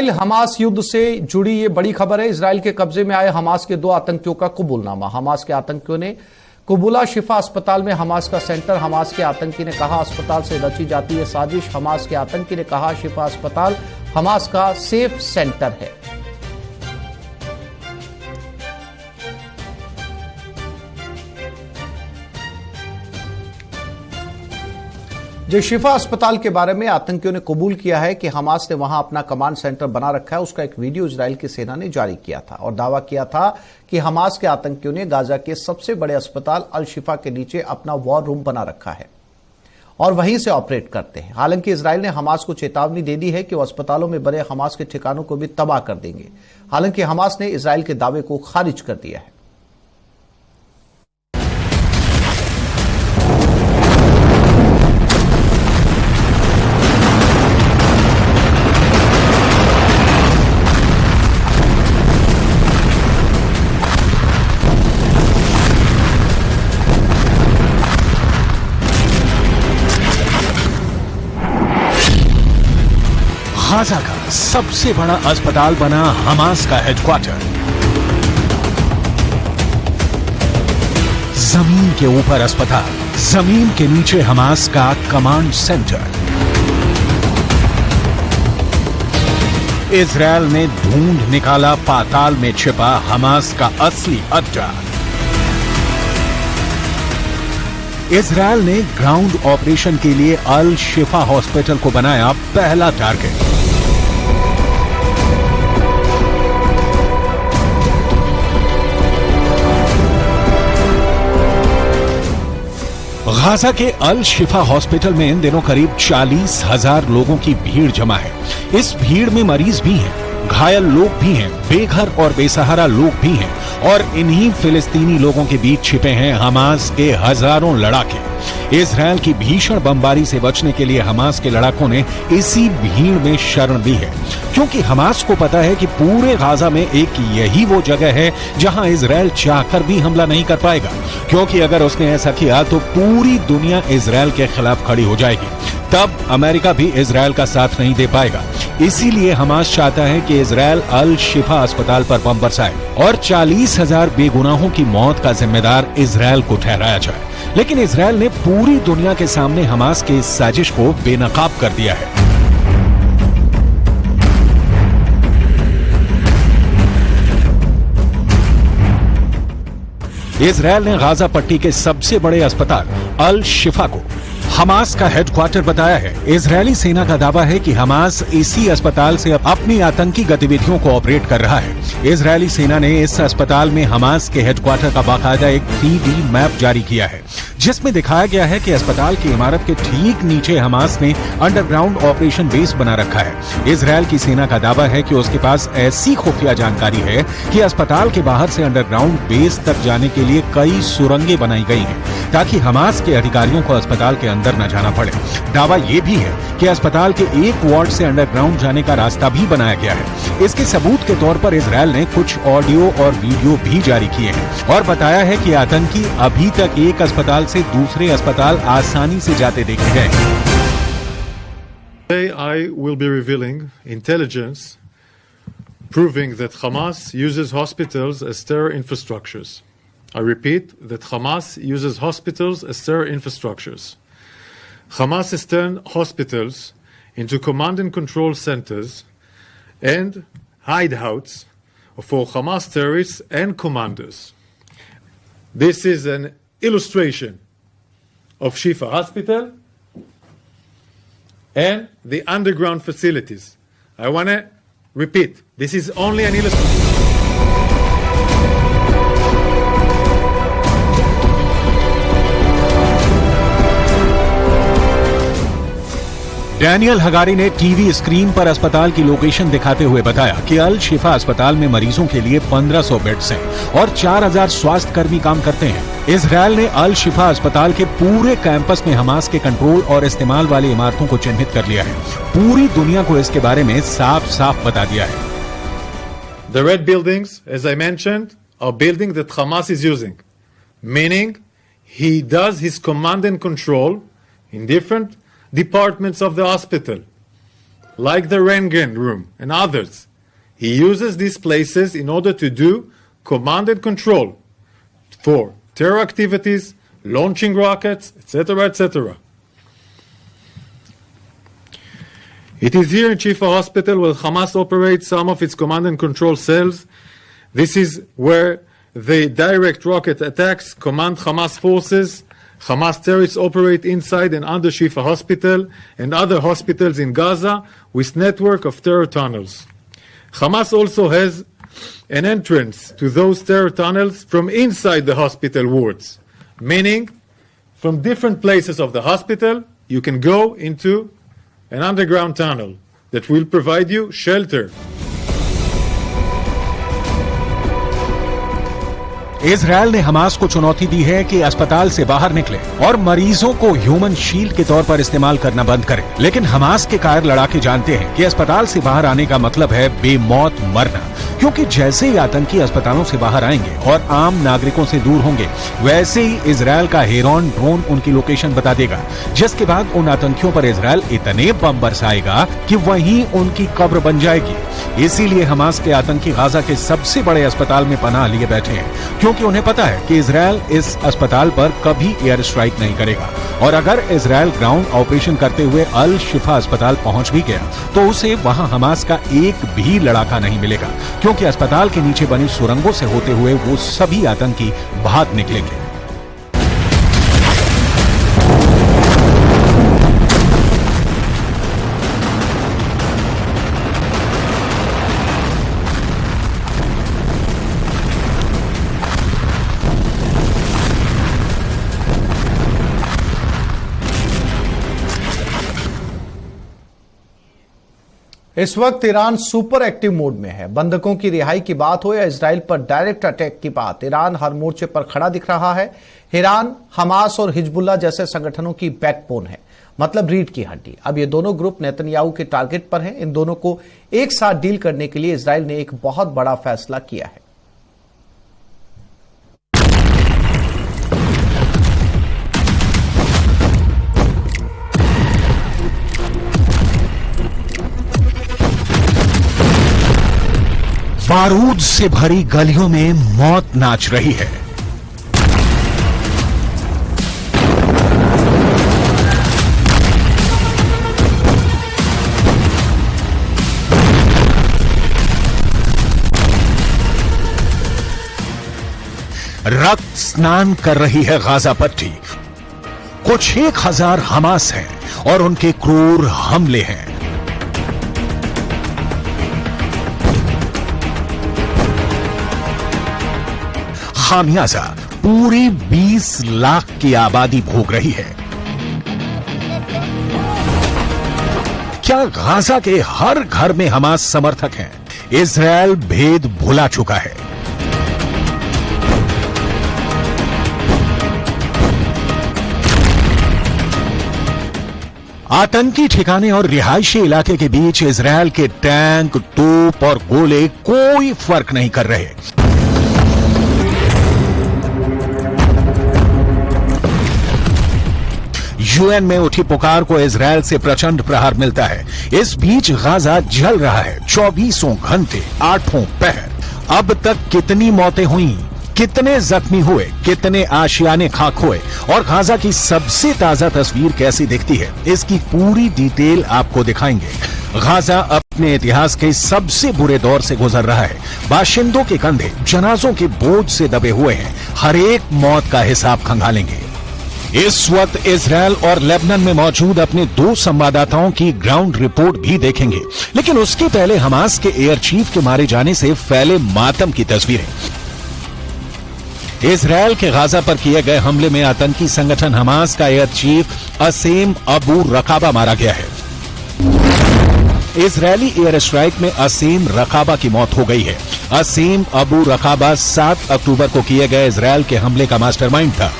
Israel Hamas युद्ध से जुड़ी ये बड़ी खबर है। इजराइल के कब्जे में आए हमास के 2 आतंकियों का कबूलनामा। हमास के आतंकियों ने कबूला शिफा अस्पताल में हमास का सेंटर। हमास के आतंकी ने कहा अस्पताल से रची जाती है साजिश। हमास के आतंकी ने कहा शिफा अस्पताल हमास का सेफ सेंटर है। जो शिफा अस्पताल के बारे में आतंकियों ने कबूल किया है कि हमास ने वहां अपना कमांड सेंटर बना रखा है, उसका एक वीडियो इजराइल की सेना ने जारी किया था और दावा किया था कि हमास के आतंकियों ने गाजा के सबसे बड़े अस्पताल अल शिफा के नीचे अपना वॉर रूम बना रखा है और वहीं से ऑपरेट करते हैं। हालांकि इजराइल ने हमास को चेतावनी दे दी है कि वो अस्पतालों में बने हमास के ठिकानों को भी तबाह कर देंगे। हालांकि हमास ने इजराइल के दावे को खारिज कर दिया है। गाजा का सबसे बड़ा अस्पताल बना हमास का हेडक्वार्टर। जमीन के ऊपर अस्पताल, जमीन के नीचे हमास का कमांड सेंटर। इजराइल ने ढूंढ निकाला पाताल में छिपा हमास का असली अड्डा। इजराइल ने ग्राउंड ऑपरेशन के लिए अल शिफा हॉस्पिटल को बनाया पहला टारगेट। गाजा के अल शिफा हॉस्पिटल में इन दिनों करीब 40,000 लोगों की भीड़ जमा है। इस भीड़ में मरीज भी हैं, घायल लोग भी हैं, बेघर और बेसहारा लोग भी हैं और इन्हीं फिलिस्तीनी लोगों के बीच छिपे हैं हमास के हजारों लड़ाके। इजराइल की भीषण बमबारी से बचने के लिए हमास के लड़ाकों ने इसी भीड़ में शरण दी है, क्योंकि हमास को पता है कि पूरे गाजा में एक यही वो जगह है जहां इजराइल चाहकर भी हमला नहीं कर पाएगा, क्योंकि अगर उसने ऐसा किया तो पूरी दुनिया इजराइल के खिलाफ खड़ी हो जाएगी। तब अमेरिका भी इजराइल का साथ नहीं दे पाएगा। इसीलिए हमास चाहता है कि इजराइल अल शिफा अस्पताल पर बम बरसाए और 40,000 बेगुनाहों की मौत का जिम्मेदार इजराइल को ठहराया जाए। लेकिन इजराइल ने पूरी दुनिया के सामने हमास के इस साजिश को बेनकाब कर दिया है। इजराइल ने गाजा पट्टी के सबसे बड़े अस्पताल अल शिफा को हमास का हेडक्वार्टर बताया है। इजरायली सेना का दावा है कि हमास इसी अस्पताल से अपनी आतंकी गतिविधियों को ऑपरेट कर रहा है। इजरायली सेना ने इस अस्पताल में हमास के हेडक्वार्टर का बाकायदा एक 3D मैप जारी किया है, जिसमें दिखाया गया है कि अस्पताल की इमारत के ठीक नीचे हमास ने अंडरग्राउंड ऑपरेशन बेस बना रखा है। इजरायल की सेना का दावा है कि उसके पास ऐसी खुफिया जानकारी है कि अस्पताल के बाहर से अंडरग्राउंड बेस तक जाने के लिए कई सुरंगें बनाई गई हैं, ताकि हमास के अधिकारियों को अस्पताल के अंदर न जाना पड़े। दावा यह भी है कि अस्पताल के एक वार्ड से अंडरग्राउंड जाने का रास्ता भी बनाया गया है। इसके सबूत के तौर पर इजरायल ने कुछ ऑडियो और वीडियो भी जारी किए हैं और बताया है कि आतंकी अभी तक एक अस्पताल से दूसरे अस्पताल आसानी से जाते देखे गए। Today I will be revealing intelligence proving that Hamas uses hospitals as terror infrastructures. I repeat that Hamas uses hospitals as terror infrastructures. Hamas has turned hospitals into command and control centers and hideouts for Hamas terrorists and commanders. This is an illustration of Shifa Hospital and the underground facilities. I want to repeat, this is only an illustration. Daniel Hagari ने TV screen पर अस्पताल की location दिखाते हुए बताया कि अल शिफा अस्पताल में मरीजों के लिए 1500 बेड्स हैं और 4000 स्वास्थ्य कर्मी काम करते हैं। इजरायल ने अल शिफा अस्पताल के पूरे कैंपस में हमास के कंट्रोल और इस्तेमाल वाली इमारतों को चिन्हित कर लिया है। पूरी दुनिया को इसके बारे में साफ साफ बता दिया है। The red buildings, as I mentioned, are buildings that Hamas is using, meaning he does his command and control in different departments of the hospital, like the Rengen room and others. He uses these places in order to do command and control for terror activities, launching rockets, etc., etc. It is here in Shifa Hospital where Hamas operates some of its command and control cells. This is where they direct rocket attacks, command Hamas forces. Hamas terrorists operate inside and under Shifa Hospital and other hospitals in Gaza with network of terror tunnels. Hamas also has an entrance to those terror tunnels from inside the hospital wards, meaning from different places of the hospital you can go into an underground tunnel that will provide you shelter. Israel ने Hamas को चुनौती दी है कि अस्पताल से बाहर निकले और मरीजों को ह्यूमन शील्ड के तौर पर इस्तेमाल करना बंद करें। लेकिन हमास के कायर लड़ाके जानते हैं कि अस्पताल से बाहर आने का मतलब है बेमौत मरना, क्योंकि जैसे ही आतंकी अस्पतालों से बाहर आएंगे और आम नागरिकों से दूर होंगे, वैसे ही इजरायल का हेरॉन ड्रोन उनकी लोकेशन बता देगा, जिसके बाद उन आतंकियों पर इजरायल इतने बम बरसाएगा कि वहीं उनकी कब्र बन जाएगी। इसीलिए हमास के आतंकी गाजा के सबसे बड़े अस्पताल में पनाह लिए बैठे हैं, क्योंकि उन्हें पता है कि इजरायल इस अस्पताल पर कभी एयर स्ट्राइक नहीं करेगा। और अगर इजरायल ग्राउंड ऑपरेशन करते हुए अल शिफा अस्पताल पहुंच भी गया तो उसे वहां हमास का एक भी लड़ाका नहीं मिलेगा, क्योंकि अस्पताल के नीचे बनी सुरंगों से होते हुए वो सभी आतंकी भाग निकलेंगे। इस वक्त ईरान सुपर एक्टिव मोड में है। बंधकों की रिहाई की बात हो या इजराइल पर डायरेक्ट अटैक की बात, ईरान हर मोर्चे पर खड़ा दिख रहा है। ईरान हमास और हिजबुल्लाह जैसे संगठनों की बैकबोन है, मतलब रीढ़ की हड्डी। अब ये दोनों ग्रुप नेतन्याहू के टारगेट पर हैं। इन दोनों को एक साथ डील करने के लिए इजराइल ने एक बहुत बड़ा फैसला किया है। बारूद से भरी गलियों में मौत नाच रही है। रक्त स्नान कर रही है गाजा पट्टी। कुछ 1000 हमास हैं और उनके क्रूर हमले हैं। खामियाजा पूरी 20 लाख की आबादी भोग रही है। क्या गाजा के हर घर में हमास समर्थक हैं? इजरायल भेद भुला चुका है। आतंकी ठिकाने और रिहायशी इलाके के बीच इजरायल के टैंक, तोप और गोले कोई फर्क नहीं कर रहे। यूएन में उठी पुकार को इजरायल से प्रचंड प्रहार मिलता है। इस बीच गाजा जल रहा है 24 घंटे 8 पहर। अब तक कितनी मौतें हुई, कितने जख्मी हुए, कितने आशियाने खाक हुए और गाजा की सबसे ताजा तस्वीर कैसी दिखती है, इसकी पूरी डिटेल आपको दिखाएंगे। गाजा अपने इतिहास के सबसे बुरे दौर से गुजर रहा है। बाशिंदों के कंधे जनाजों के बोझ से दबे हुए हैं। हर एक मौत का हिसाब खंगालेंगे। इस वक्त इजरायल और लेबनान में मौजूद अपने 2 संवाददाताओं की ग्राउंड रिपोर्ट भी देखेंगे, लेकिन उसके पहले हमास के एयर चीफ के मारे जाने से फैले मातम की तस्वीरें। इजरायल के गाजा पर किए गए हमले में आतंकी संगठन हमास का एयर चीफ असेम अबू रकाबा मारा गया है। इजरायली एयर स्ट्राइक में असेम रकाबा की मौत हो गई है। असेम अबू रकाबा 7 अक्टूबर को किए गए इजरायल के हमले का मास्टरमाइंड था।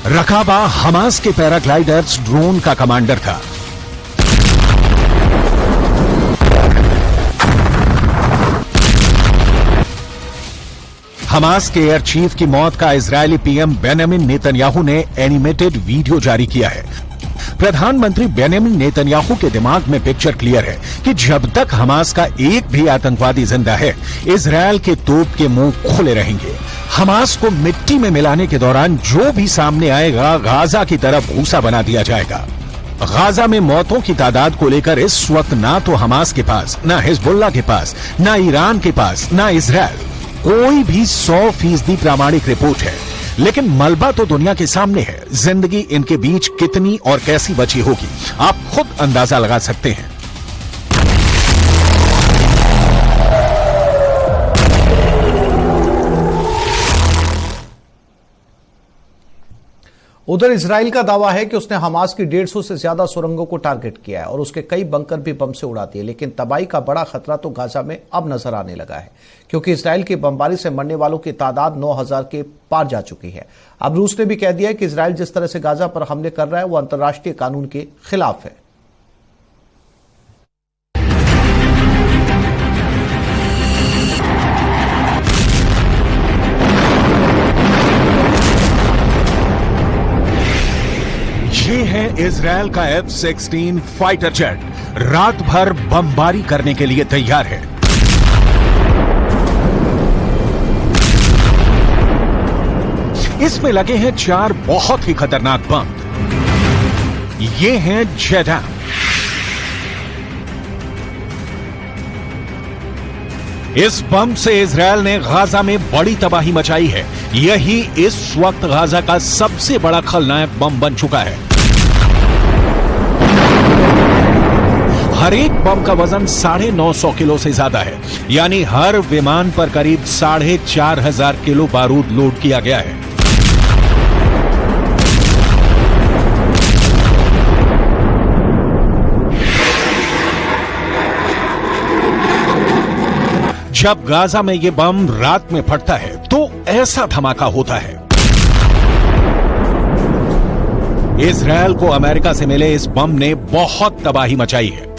रकाबा हमास के पैराग्लाइडर्स ड्रोन का कमांडर था। हमास के एयर चीफ की मौत का इजरायली पीएम बेंजामिन नेतन्याहू ने एनिमेटेड वीडियो जारी किया है। प्रधानमंत्री बेंजामिन नेतन्याहू के दिमाग में पिक्चर क्लियर है कि जब तक हमास का एक भी आतंकवादी जिंदा है, इजरायल के तोप के मुंह खुले रहेंगे। हमास को मिट्टी में मिलाने के दौरान जो भी सामने आएगा, गाजा की तरफ भूसा बना दिया जाएगा। गाजा में मौतों की तादाद को लेकर इस वक्त ना तो हमास के पास, ना हिजबुल्लाह के पास, ना ईरान के पास, ना इजरायल कोई भी 100% प्रामाणिक रिपोर्ट है। लेकिन मलबा तो दुनिया के सामने है। जिंदगी इनके बीच कितनी और कैसी बची होगी, आप खुद अंदाजा लगा सकते हैं। उधर इजराइल का दावा है कि उसने हमास की 150 से ज्यादा सुरंगों को टारगेट किया है और उसके कई बंकर भी बम से उड़ा दिए। लेकिन तबाही का बड़ा खतरा तो गाजा में अब नजर आने लगा है, क्योंकि इजराइल की बमबारी से मरने वालों की तादाद 9000 के पार जा चुकी है। अब रूस ने भी कह दिया है कि इजराइल जिस तरह से गाजा पर हमले कर रहा है वो अंतर्राष्ट्रीय कानून के खिलाफ है। ये है इजरायल का F-16 फाइटर जेट, रात भर बमबारी करने के लिए तैयार है। इसमें लगे हैं 4 बहुत ही खतरनाक बम। ये हैं जेडैम। इस बम से इजरायल ने गाजा में बड़ी तबाही मचाई है। यही इस वक्त गाजा का सबसे बड़ा खलनायक बम बन चुका है। हर एक बम का वजन 950 किलो से ज्यादा है, यानी हर विमान पर करीब 4500 किलो बारूद लोड किया गया है। जब गाजा में यह बम रात में फटता है तो ऐसा धमाका होता है। इजरायल को अमेरिका से मिले इस बम ने बहुत तबाही मचाई है।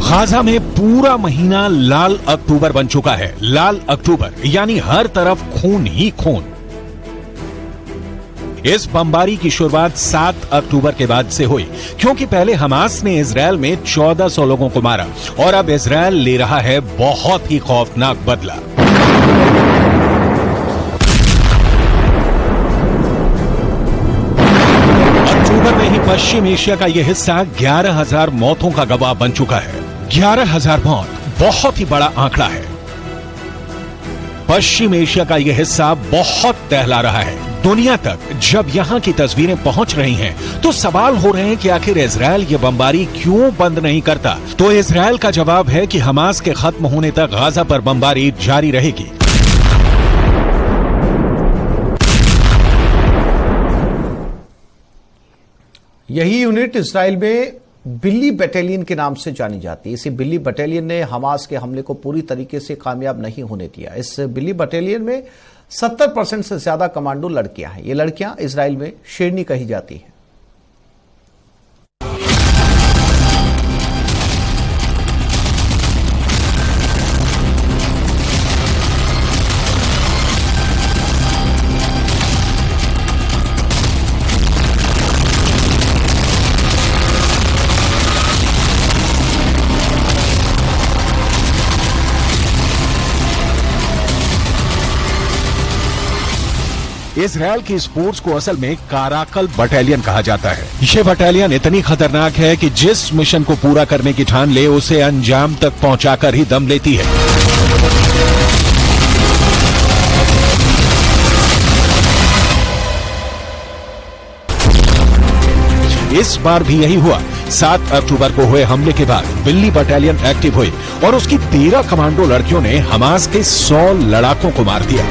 गाजा में पूरा महीना लाल अक्टूबर बन चुका है। लाल अक्टूबर यानी हर तरफ खून ही खून। इस बमबारी की शुरुआत 7 अक्टूबर के बाद से हुई, क्योंकि पहले हमास ने इजरायल में 1400 लोगों को मारा और अब इजरायल ले रहा है बहुत ही खौफनाक बदला। अक्टूबर में ही पश्चिम एशिया का यह हिस्सा 11,000 मौतों का गवाह बन चुका है। 11,000 मौत बहुत ही बड़ा आंकड़ा है। पश्चिम एशिया का यह हिस्सा बहुत दहला रहा है। दुनिया तक जब यहां की तस्वीरें पहुंच रही हैं, तो सवाल हो रहे हैं कि आखिर इजरायल ये बमबारी क्यों बंद नहीं करता। तो इजरायल का जवाब है कि हमास के खत्म होने तक गाजा पर बमबारी जारी रहेगी। यही यूनिट इजराइल में बिल्ली बटालियन के नाम से जानी जाती है। इसी बिल्ली बटालियन ने हमास के हमले को पूरी तरीके से कामयाब नहीं होने दिया। इस बिल्ली बटालियन में 70% से ज्यादा कमांडो लड़कियां हैं। ये लड़कियां इजराइल में शेरनी कही जाती हैं। इजरायल की इस फोर्स को असल में काराकल बटालियन कहा जाता है। ये बटालियन इतनी खतरनाक है कि जिस मिशन को पूरा करने की ठान ले उसे अंजाम तक पहुंचाकर ही दम लेती है। इस बार भी यही हुआ। 7 अक्टूबर को हुए हमले के बाद बिल्ली बटालियन एक्टिव हुई और उसकी 13 कमांडो लड़कियों ने हमास के 100 लड़ाकों को मार दिया।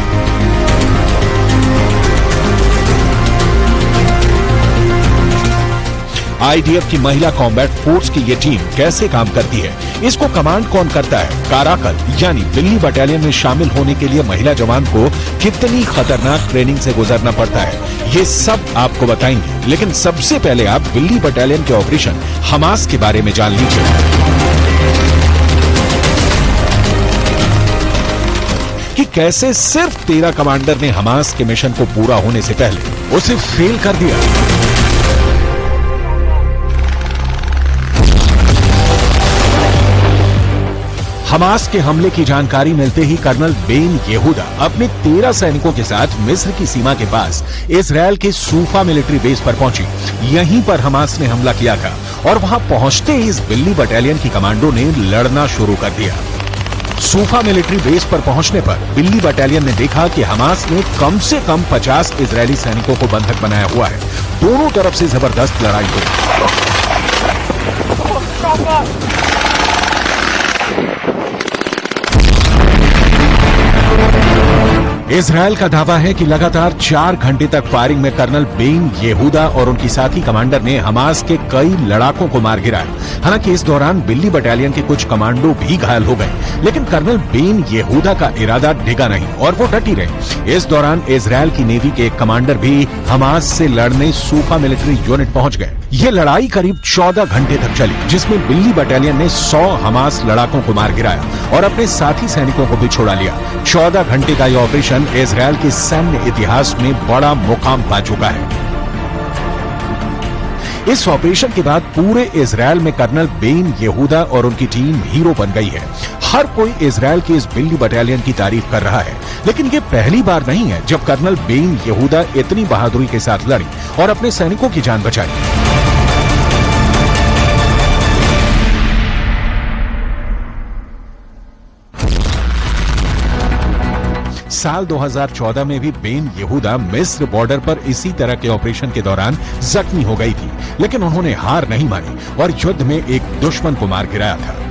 आईडीएफ की महिला कॉम्बैट फोर्स की ये टीम कैसे काम करती है, इसको कमांड कौन करता है, काराकल यानी बिल्ली बटालियन में शामिल होने के लिए महिला जवान को कितनी खतरनाक ट्रेनिंग से गुजरना पड़ता है, ये सब आपको बताएंगे। लेकिन सबसे पहले आप बिल्ली बटालियन के ऑपरेशन हमास के बारे में जान लीजिए। कि कैसे सिर्फ 13 कमांडर ने हमास के मिशन को पूरा होने से पहले उसे फेल कर दिया। हमास के हमले की जानकारी मिलते ही कर्नल बेन येहूदा अपने 13 सैनिकों के साथ मिस्र की सीमा के पास इजरायल के सूफा मिलिट्री बेस पर पहुंची। यहीं पर हमास ने हमला किया था और वहां पहुंचते ही इस बिल्ली बटालियन की कमांडो ने लड़ना शुरू कर दिया। सूफा मिलिट्री बेस पर पहुंचने पर बिल्ली बटालियन ने देखा कि हमास ने कम से कम 50 इजरायली सैनिकों को बंधक बनाया हुआ है। दोनों तरफ से जबरदस्त लड़ाई हुई। इजरायल का दावा है कि लगातार 4 घंटे तक फायरिंग में कर्नल बेन येहूदा और उनकी साथी कमांडर ने हमास के कई लड़ाकों को मार गिराया। हालांकि इस दौरान बिल्ली बटालियन के कुछ कमांडो भी घायल हो गए, लेकिन कर्नल बेन येहूदा का इरादा डिगा नहीं और वो डटी रहे। इस दौरान इजरायल की नेवी के एक कमांडर भी हमास से लड़ने सूफा मिलिट्री यूनिट पहुंच गए। ये लड़ाई करीब 14 घंटे तक चली, जिसमें बिल्ली बटालियन ने 100 हमास लड़ाकों को मार गिराया और अपने साथी सैनिकों को भी छोड़ा लिया। 14 घंटे का यह ऑपरेशन इजरायल के सैन्य इतिहास में बड़ा मुकाम पा चुका है। इस ऑपरेशन के बाद पूरे इजरायल में कर्नल बेन येहूदा और उनकी टीम हीरो बन गई है। हर कोई इजरायल की इस बिल्ली बटालियन की तारीफ कर रहा है, लेकिन ये पहली बार नहीं है जब कर्नल बेन येहूदा इतनी बहादुरी के साथ लड़ी और अपने सैनिकों की जान बचाई। साल 2014 में भी बेन येहूदा मिस्र बॉर्डर पर इसी तरह के ऑपरेशन के दौरान जख्मी हो गई थी, लेकिन उन्होंने हार नहीं मानी और युद्ध में एक दुश्मन को मार गिराया था।